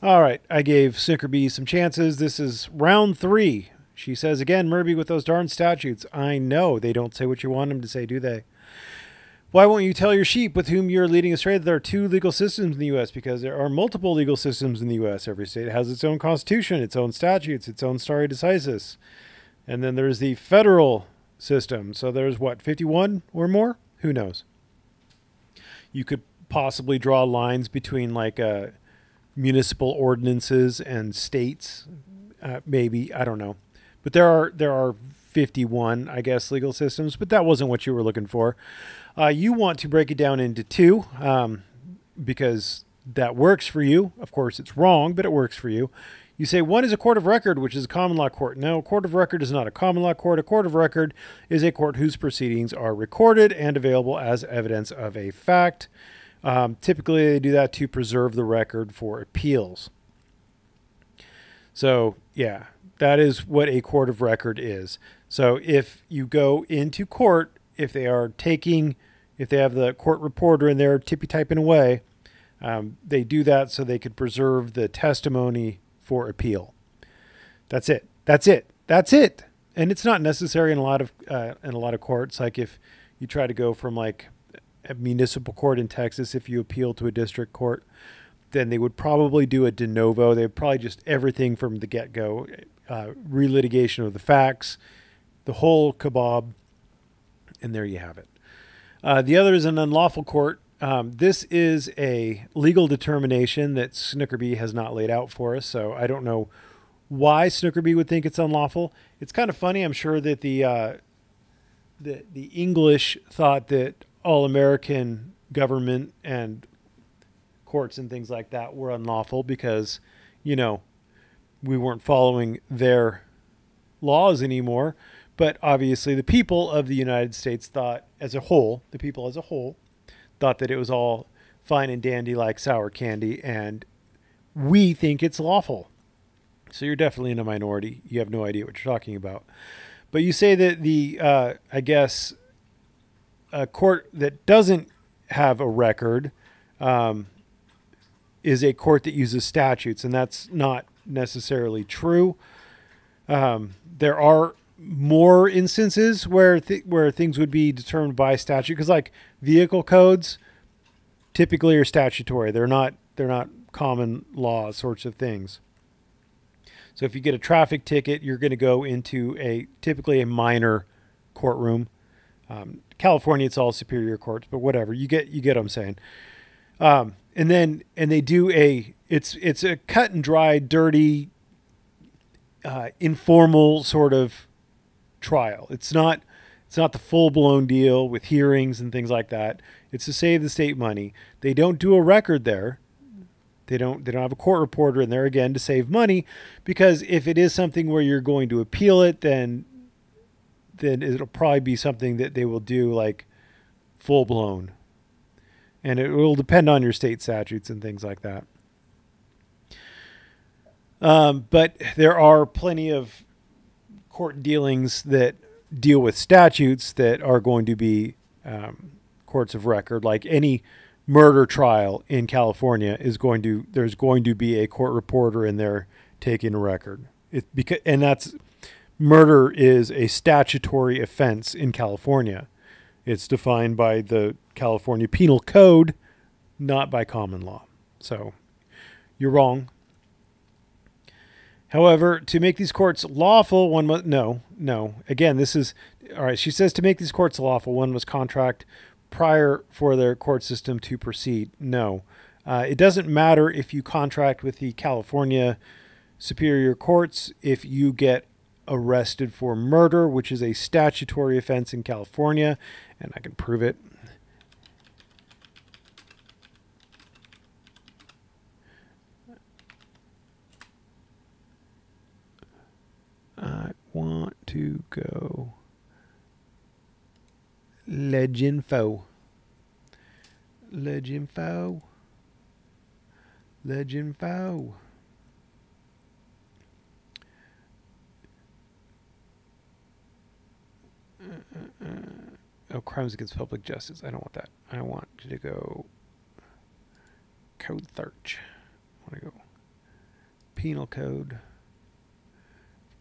All right, I gave SnookerB some chances. This is round 3. She says again, Murby, with those darn statutes. I know they don't say what you want them to say, do they? Why won't you tell your sheep with whom you're leading astray that there are 2 legal systems in the U.S.? Because there are multiple legal systems in the U.S. Every state has its own constitution, its own statutes, its own stare decisis. And then there's the federal system. So there's, what, 51 or more? Who knows? You could possibly draw lines between like municipal ordinances and states. Maybe. I don't know. But there are 51, I guess, legal systems. But that wasn't what you were looking for. You want to break it down into 2 because that works for you. Of course, it's wrong, but it works for you. You say 1 is a court of record, which is a common law court. No, a court of record is not a common law court. A court of record is a court whose proceedings are recorded and available as evidence of a fact. Typically, they do that to preserve the record for appeals. So, yeah, that is what a court of record is. So if you go into court, if they have the court reporter in there tippy-typing away, they do that so they could preserve the testimony for appeal. That's it. That's it. That's it. And it's not necessary in a lot of courts. Like if you try to go from like a municipal court in Texas, if you appeal to a district court, then they would probably do a de novo. They would probably just everything from the get-go, relitigation of the facts, the whole kebab, and there you have it. The other is an unlawful court. This is a legal determination that SnookerB has not laid out for us, so I don't know why SnookerB would think it's unlawful. It's kind of funny. I'm sure that the English thought that all American government and courts and things like that were unlawful because, you know, we weren't following their laws anymore. But obviously the people of the United States thought as a whole, the people as a whole, thought that it was all fine and dandy like sour candy, and we think it's lawful. So you're definitely in a minority. You have no idea what you're talking about. But you say that the, I guess, a court that doesn't have a record is a court that uses statutes, and that's not necessarily true. There are more instances where things would be determined by statute, because like vehicle codes typically are statutory. They're not common law sorts of things. So if you get a traffic ticket, you're going to go into typically a minor courtroom. California, it's all superior courts, but whatever. You get what I'm saying. And they do it's a cut and dry, dirty, informal sort of trial. It's not the full-blown deal with hearings and things like that. It's to save the state money. They don't do a record there. They don't have a court reporter in there, again, to save money, because if it is something where you're going to appeal it, then it'll probably be something that they will do like full-blown. And it will depend on your state statutes and things like that. But there are plenty of court dealings that deal with statutes that are going to be courts of record. Like any murder trial in California there's going to be a court reporter in there taking a record. Murder is a statutory offense in California. It's defined by the California Penal Code, not by common law. So you're wrong. However, to make these courts lawful, one must... No. Again, this is... All right, she says to make these courts lawful, one must contract prior for their court system to proceed. No. It doesn't matter if you contract with the California Superior Courts if you get arrested for murder, which is a statutory offense in California, and I can prove it. I want to go Leginfo. Oh, crimes against public justice. I don't want that. I want you to go code search. I want to go Penal Code.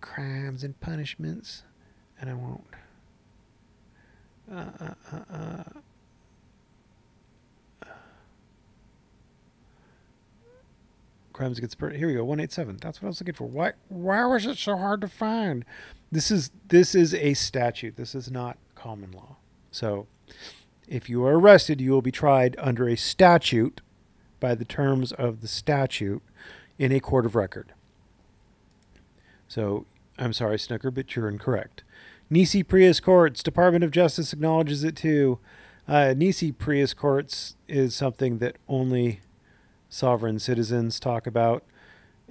Crimes and punishments. And I won't. Crimes against person. Here we go. 187. That's what I was looking for. Why was it so hard to find? This is a statute. This is not common law. So if you are arrested, you will be tried under a statute by the terms of the statute in a court of record. So I'm sorry, Snooker, but you're incorrect. Nisi Prius Courts, Department of Justice acknowledges it too. Nisi Prius Courts is something that only sovereign citizens talk about.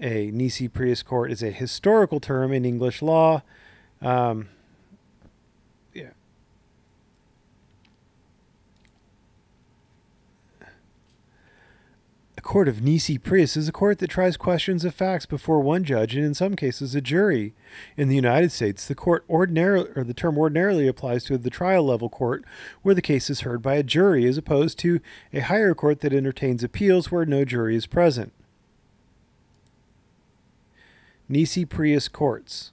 A nisi prius court is a historical term in English law. Yeah. A court of nisi prius is a court that tries questions of facts before one judge and in some cases a jury. In the United States, the term ordinarily applies to the trial level court where the case is heard by a jury as opposed to a higher court that entertains appeals where no jury is present. Nisi prius courts.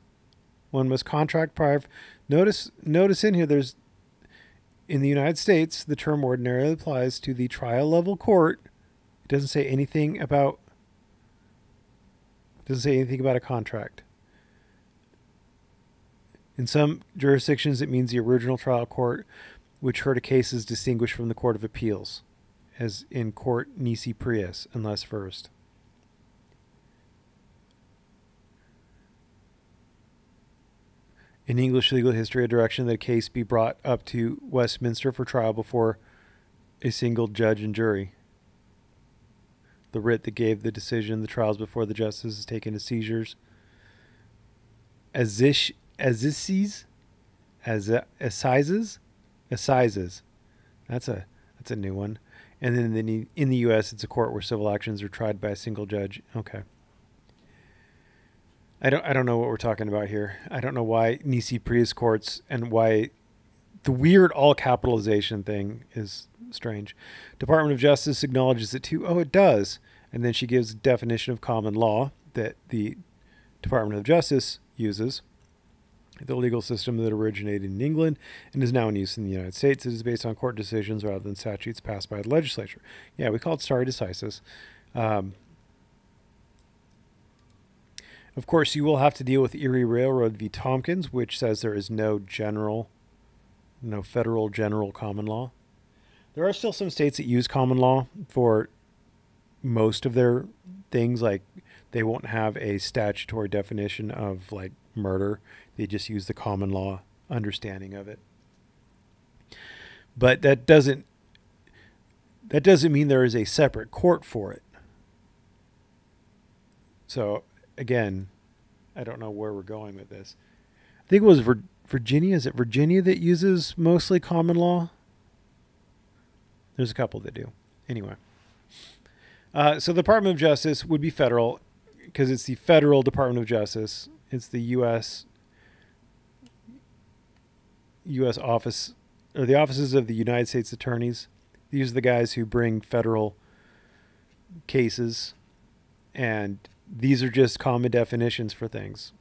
One must contract prior. Notice in here there's in the United States the term ordinarily applies to the trial level court. It doesn't say anything about a contract. In some jurisdictions it means the original trial court which heard a case is distinguished from the Court of Appeals, as in court nisi prius, unless first. In English legal history, a direction that a case be brought up to Westminster for trial before a single judge and jury. The writ that gave the decision, the trials before the justice is taken as seizures. Assizes. That's a new one. And then in the U.S., it's a court where civil actions are tried by a single judge. Okay. I don't know what we're talking about here. I don't know why nisi prius courts and why the weird all capitalization thing is strange. Department of Justice acknowledges it too. Oh, it does. And then she gives a definition of common law that the Department of Justice uses. The legal system that originated in England and is now in use in the United States. It is based on court decisions rather than statutes passed by the legislature. Yeah, we call it stare decisis. Of course, you will have to deal with Erie Railroad v. Tompkins, which says there is no federal general common law. There are still some states that use common law for most of their things. Like they won't have a statutory definition of like murder. They just use the common law understanding of it. But that doesn't mean there is a separate court for it. So again, I don't know where we're going with this. I think it was Virginia. Is it Virginia that uses mostly common law? There's a couple that do. Anyway. So the Department of Justice would be federal because it's the Federal Department of Justice. It's the U.S. office, or the offices of the United States attorneys. These are the guys who bring federal cases, and these are just common definitions for things.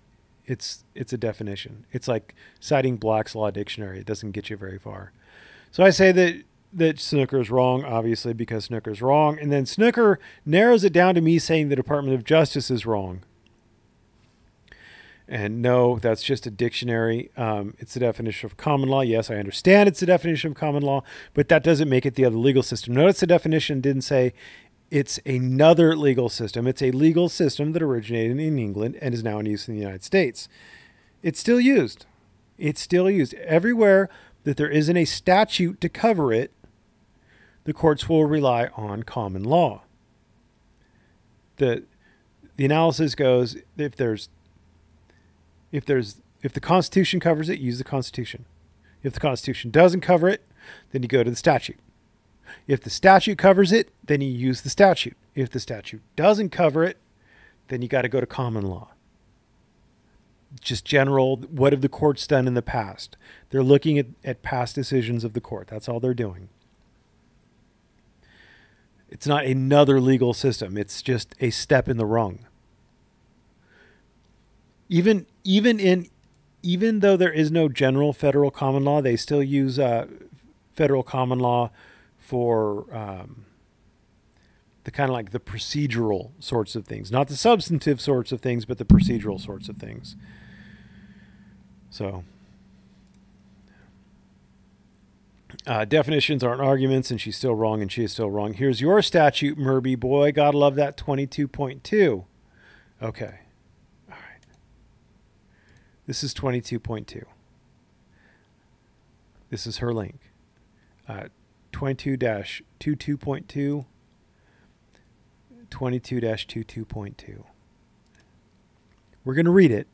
It's a definition. It's like citing Black's Law Dictionary. It doesn't get you very far. So I say that Snooker is wrong, obviously, because Snooker is wrong. And then Snooker narrows it down to me saying the Department of Justice is wrong. And no, that's just a dictionary. It's the definition of common law. Yes, I understand it's the definition of common law, but that doesn't make it the other legal system. Notice the definition didn't say it's another legal system. It's a legal system that originated in England and is now in use in the United States. It's still used. It's still used. Everywhere that there isn't a statute to cover it, the courts will rely on common law. The analysis goes, if the Constitution covers it, use the Constitution. If the Constitution doesn't cover it, then you go to the statute. If the statute covers it, then you use the statute. If the statute doesn't cover it, then you got to go to common law. Just general, what have the courts done in the past? They're looking at past decisions of the court. That's all they're doing. It's not another legal system. It's just a step in the rung. Even though there is no general federal common law, they still use federal common law for the kind of like the procedural sorts of things, not the substantive sorts of things, but the procedural sorts of things. So definitions aren't arguments, and she's still wrong, and she is still wrong. Here's your statute, Murby boy. Gotta love that 22.2. Okay. All right. This is 22.2. This is her link. 22-22.2. 22-22.2. We're going to read it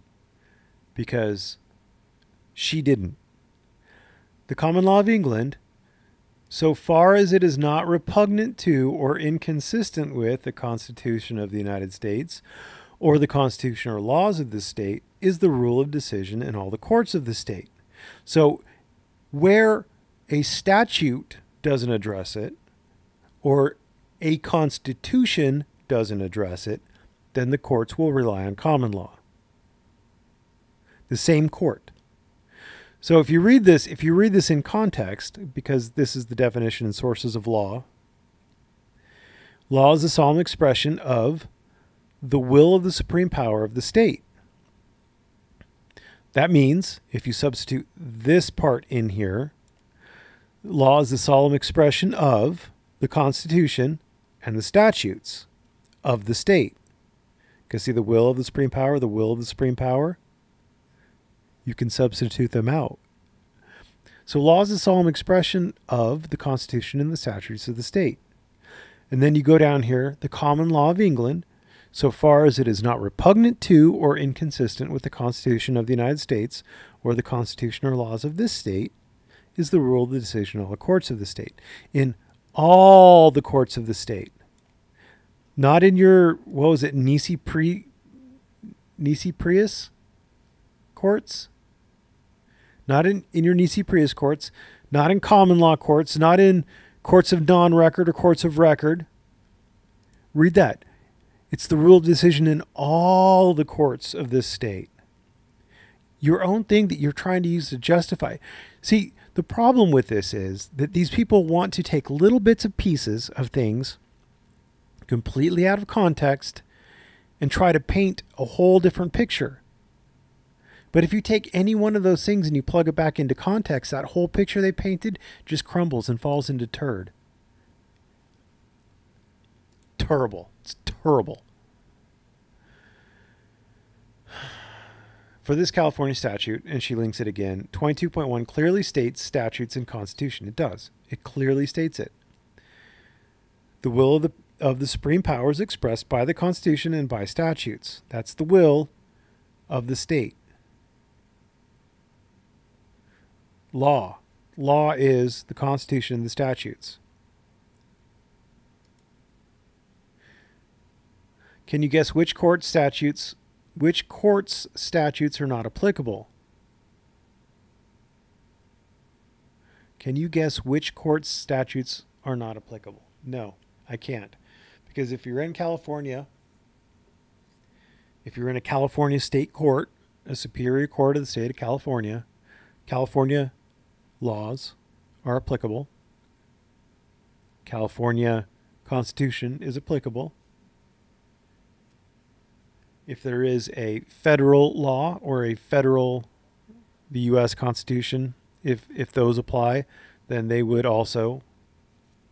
because she didn't. The common law of England, so far as it is not repugnant to or inconsistent with the Constitution of the United States or the Constitution or laws of the state, is the rule of decision in all the courts of the state. So where a statute doesn't address it, or a constitution doesn't address it, then the courts will rely on common law. The same court. So if you read this in context, because this is the definition and sources of law, law is a solemn expression of the will of the supreme power of the state. That means, if you substitute this part in here, law is the solemn expression of the Constitution and the statutes of the state. Because see, the will of the supreme power, the will of the supreme power, you can substitute them out. So law is a solemn expression of the Constitution and the statutes of the state. And then you go down here, the common law of England, so far as it is not repugnant to or inconsistent with the Constitution of the United States or the Constitution or laws of this state, is the rule of the decision of all the courts of the state. In all the courts of the state. Not in your, what was it, nisi prius courts? Not in your nisi prius courts. Not in common law courts. Not in courts of non-record or courts of record. Read that. It's the rule of decision in all the courts of this state. Your own thing that you're trying to use to justify. See, the problem with this is that these people want to take little bits of pieces of things completely out of context and try to paint a whole different picture. But if you take any one of those things and you plug it back into context, that whole picture they painted just crumbles and falls into turd. Terrible. It's terrible. For this California statute, and she links it again, 22.1 clearly states statutes and Constitution. It does. It clearly states it. The will of the supreme power is expressed by the Constitution and by statutes. That's the will of the state. Law. Law is the Constitution and the statutes. Can you guess which court's statutes are not applicable? Can you guess which court's statutes are not applicable? No, I can't. Because if you're in California, if you're in a California state court, a superior court of the state of California, California laws are applicable. California Constitution is applicable. If there is a federal law or the U.S. Constitution, if those apply, then they would also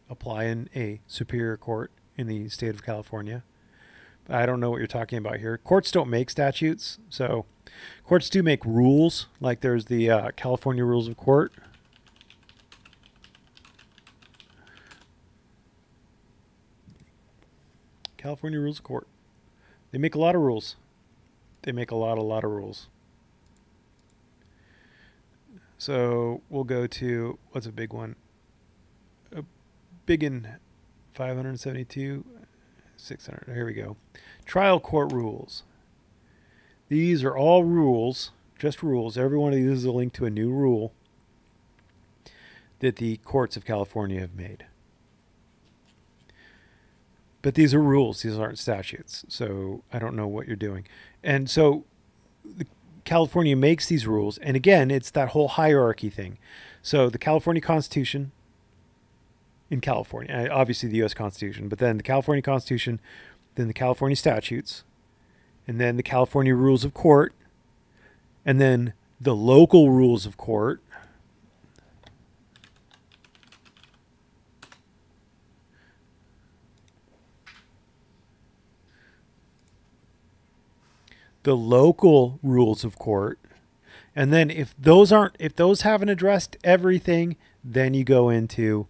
apply in a superior court in the state of California. But I don't know what you're talking about here. Courts don't make statutes, so courts do make rules, like there's the California Rules of Court. California Rules of Court. They make a lot of rules. They make a lot of rules. So we'll go to, what's a big one? A big one, 572, 600. Here we go. Trial court rules. These are all rules, just rules. Every one of these is a link to a new rule that the courts of California have made. But these are rules. These aren't statutes. So I don't know what you're doing. And so California makes these rules, and again, it's that whole hierarchy thing. So the California Constitution in California, obviously the U.S. Constitution, but then the California Constitution, then the California statutes, and then the California rules of court, and then the local rules of court. The local rules of court. And then if those haven't addressed everything, then you go into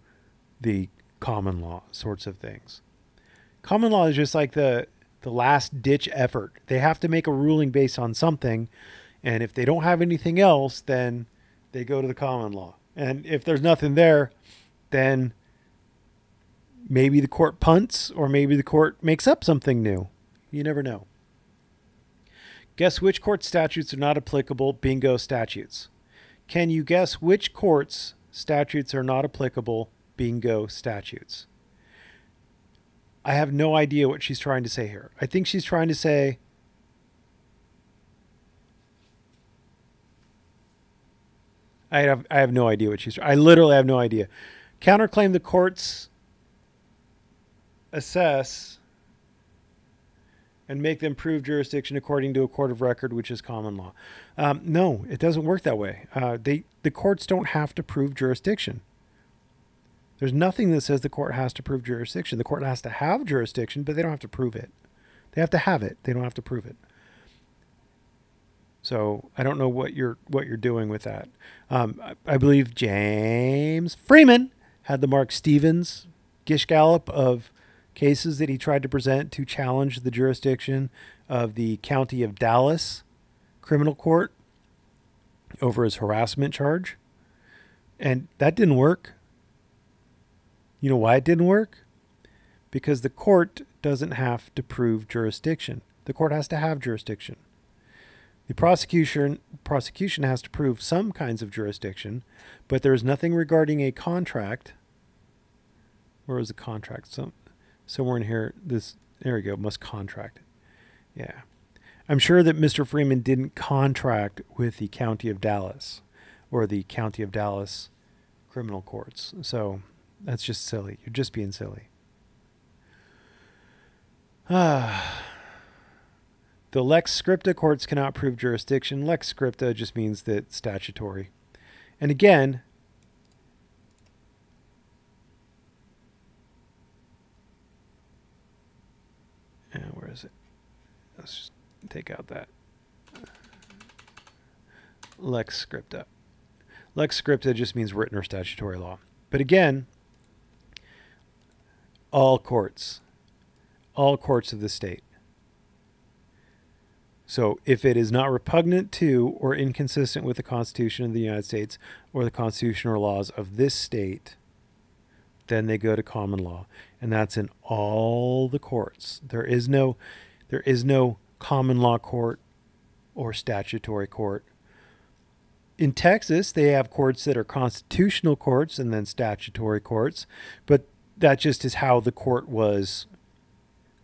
the common law sorts of things. Common law is just like the last ditch effort. They have to make a ruling based on something. And if they don't have anything else, then they go to the common law. And if there's nothing there, then maybe the court punts, or maybe the court makes up something new. You never know. Guess which court statutes are not applicable? Bingo, statutes. Can you guess which court's statutes are not applicable? Bingo, statutes. I have no idea what she's trying to say here. I think she's trying to say I have no idea what she's. I literally have no idea. Counterclaim the courts assess and make them prove jurisdiction according to a court of record, which is common law. No, it doesn't work that way. The courts don't have to prove jurisdiction. There's nothing that says the court has to prove jurisdiction. The court has to have jurisdiction, but they don't have to prove it. They have to have it. They don't have to prove it. So I don't know what you're doing with that. I believe James Freeman had the Mark Stevens gish gallop of cases that he tried to present to challenge the jurisdiction of the County of Dallas criminal court over his harassment charge. And that didn't work. You know why it didn't work? Because the court doesn't have to prove jurisdiction. The court has to have jurisdiction. The prosecution has to prove some kinds of jurisdiction, but there is nothing regarding a contract. Where is the contract? Somewhere in here, there we go, must contract. Yeah. I'm sure that Mr. Freeman didn't contract with the County of Dallas or the County of Dallas criminal courts. So that's just silly. You're just being silly. The lex scripta courts cannot prove jurisdiction. Lex scripta just means that statutory. And again, where is it? Let's just take out that. Lex scripta. Lex scripta just means written or statutory law. But again, all courts of the state. So if it is not repugnant to or inconsistent with the Constitution of the United States or the Constitution or laws of this state, then they go to common law. And that's in all the courts. There is no common law court or statutory court. In Texas, they have courts that are constitutional courts and then statutory courts, but that just is how the court was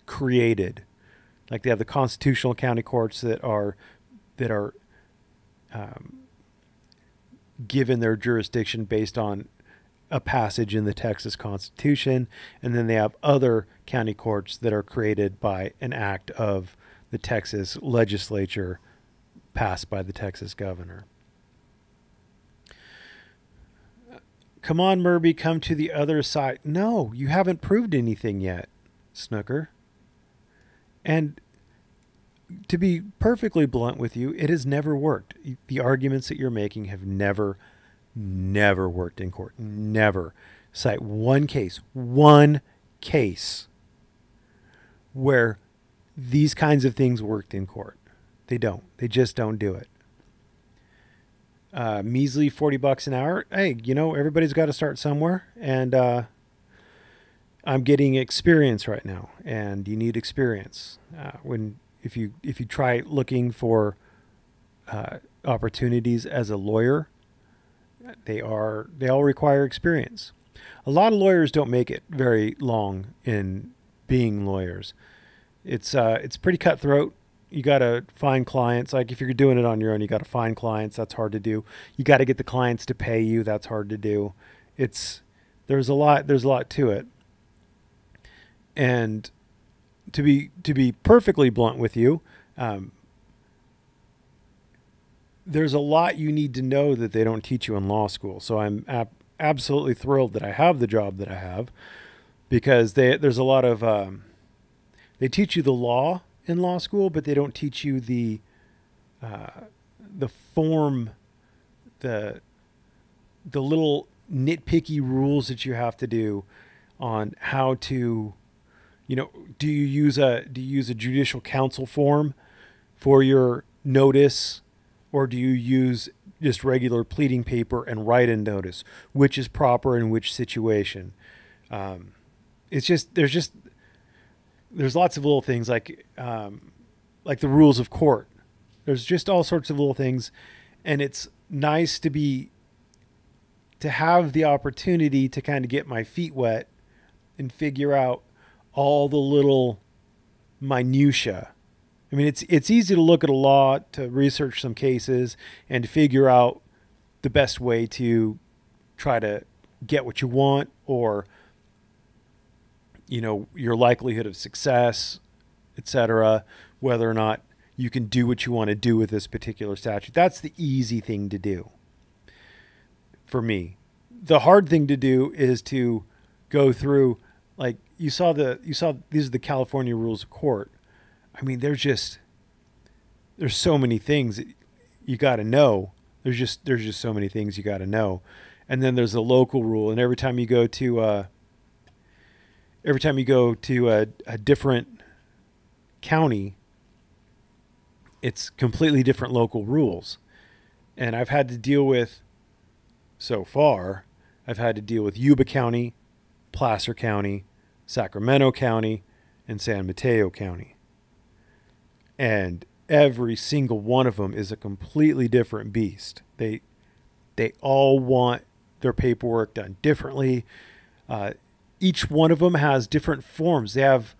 created. Like they have the constitutional county courts that are given their jurisdiction based on a passage in the Texas Constitution, and then they have other county courts that are created by an act of the Texas legislature passed by the Texas governor. Come on, Murby, come to the other side. No, you haven't proved anything yet, Snooker. And to be perfectly blunt with you, it has never worked. The arguments that you're making have never worked in court. Never. Cite one case where these kinds of things worked in court. They don't. They just don't do it. Measly $40 an hour. Hey, everybody's got to start somewhere, and I'm getting experience right now, and you need experience. If you try looking for opportunities as a lawyer, they all require experience. A lot of lawyers don't make it very long in being lawyers. It's pretty cutthroat. find clients. Like if you're doing it on your own, you got to find clients. That's hard to do. You got to get the clients to pay you. That's hard to do. There's a lot to it. And to be perfectly blunt with you, there's a lot you need to know that they don't teach you in law school. So I'm absolutely thrilled that I have the job that I have, because there's a lot of they teach you the law in law school, but they don't teach you the form, the little nitpicky rules that you have to do on how to, do you use a judicial counsel form for your notice, or do you use just regular pleading paper and write in notice? Which is proper in which situation? There's lots of little things like the rules of court. There's just all sorts of little things, and it's nice to have the opportunity to kind of get my feet wet and figure out all the little minutia. I mean, it's easy to look at a law, to research some cases, and to figure out the best way to try to get what you want, or your likelihood of success, etc., whether or not you can do what you want to do with this particular statute. That's the easy thing to do for me. The hard thing to do is to go through, like you saw these are the California rules of court. I mean, there's so many things that you got to know. There's just so many things you got to know. And then there's the local rule, and every time you go to a different county, it's completely different local rules. And I've had to deal with Yuba County, Placer County, Sacramento County, and San Mateo County. And every single one of them is a completely different beast. They all want their paperwork done differently. Each one of them has different forms. They have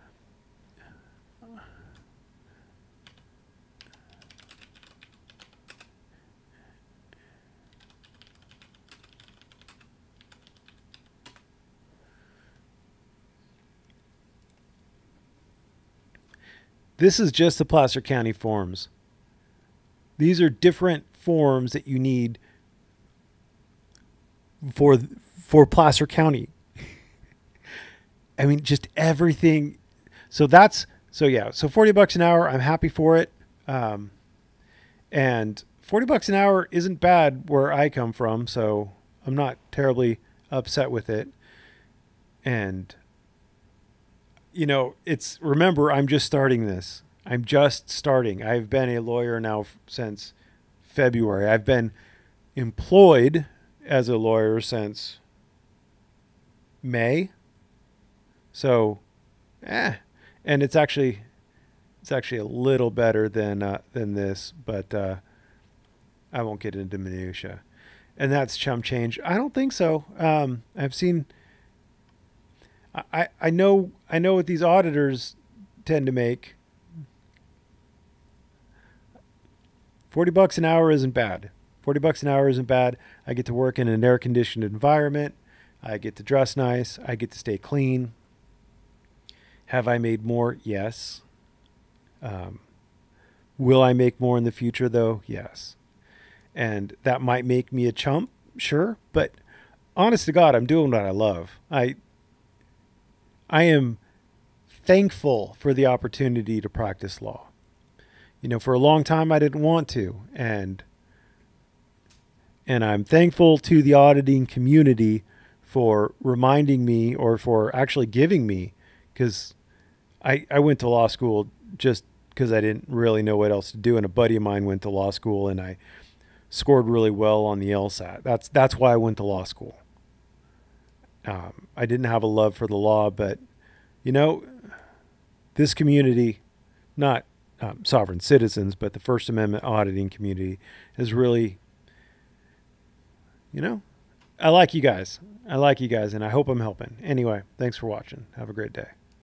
this is just the Placer County forms. These are different forms that you need for Placer County. I mean, just everything. So $40 an hour, I'm happy for it. And $40 an hour isn't bad where I come from, so I'm not terribly upset with it. And remember, I'm just starting this. I'm just starting. I've been a lawyer now since February. I've been employed as a lawyer since May. So, and it's actually a little better than this, but I won't get into minutia. And that's chump change. I don't think so. I've seen. I know what these auditors tend to make. $40 an hour isn't bad. $40 an hour isn't bad. I get to work in an air-conditioned environment. I get to dress nice. I get to stay clean. Have I made more? Yes. Will I make more in the future, though? Yes. And that might make me a chump, sure. But honest to God, I'm doing what I love. I am thankful for the opportunity to practice law. For a long time I didn't want to, and I'm thankful to the auditing community for reminding me, or for actually giving me, because I went to law school just because I didn't really know what else to do, and a buddy of mine went to law school, and I scored really well on the LSAT. That's why I went to law school. I didn't have a love for the law, but this community, not sovereign citizens, but the First Amendment auditing community, is really, I like you guys. And I hope I'm helping. Anyway, thanks for watching. Have a great day.